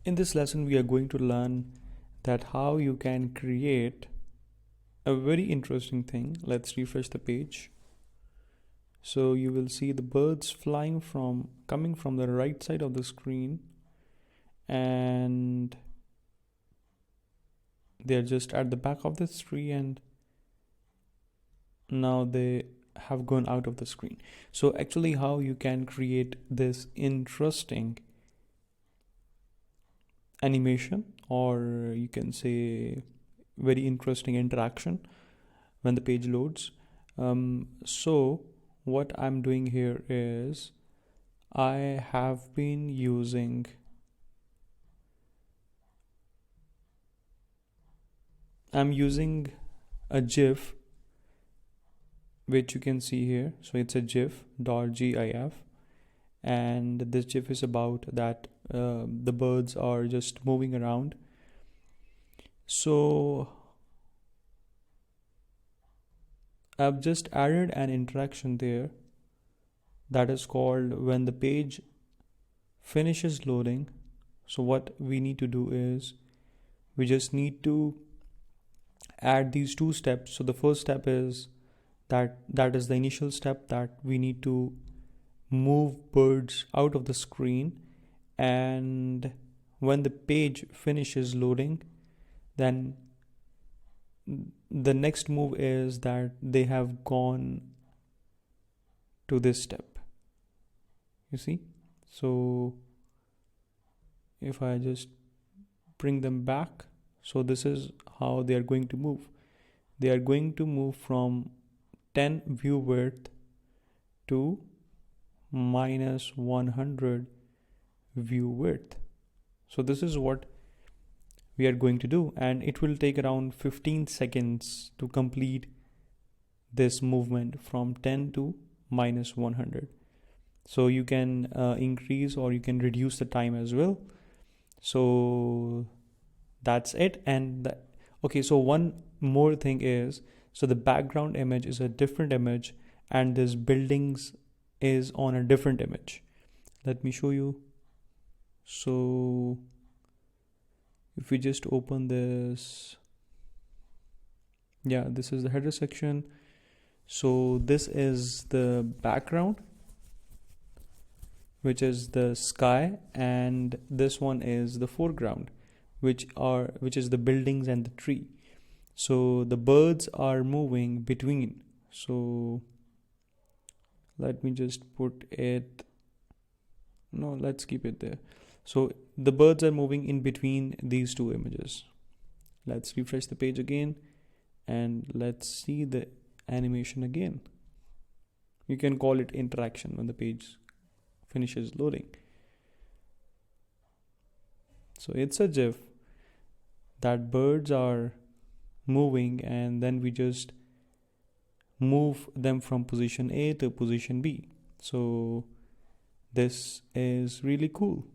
In this lesson, we are going to learn that how you can create a very interesting thing. Let's refresh the page. So you will see the birds coming from the right side of the screen, and they're just at the back of this tree, and now they have gone out of the screen. So actually how you can create this interesting animation, or you can say very interesting interaction when the page loads. So what I'm doing here is I have been using a GIF, which you can see here. So it's a GIF.gif, and this GIF is about that the birds are just moving around. So I've just added an interaction there that is called when the page finishes loading. So what we need to do is we just need to add these two steps. So the first step is that is the initial step, that we need to move birds out of the screen, and when the page finishes loading, then the next move is that they have gone to this step, you see. So if I just bring them back, so this is how they are going to move. They are going to move from 10 view width to minus 100 view width. So this is what we are going to do, and it will take around 15 seconds to complete this movement from 10 to minus 100. So you can increase or you can reduce the time as well. So that's it. And okay, so one more thing is, so the background image is a different image, and this buildings is on a different image. Let me show you. So if we just open this, yeah, this is the header section. So this is the background, which is the sky, and this one is the foreground, which is the buildings and the tree. So the birds are moving between. So let me just put it, no, let's keep it there. So the birds are moving in between these two images. Let's refresh the page again, and let's see the animation again. You can call it interaction when the page finishes loading. So it's a GIF that birds are moving, and then we just move them from position A to position B. So this is really cool.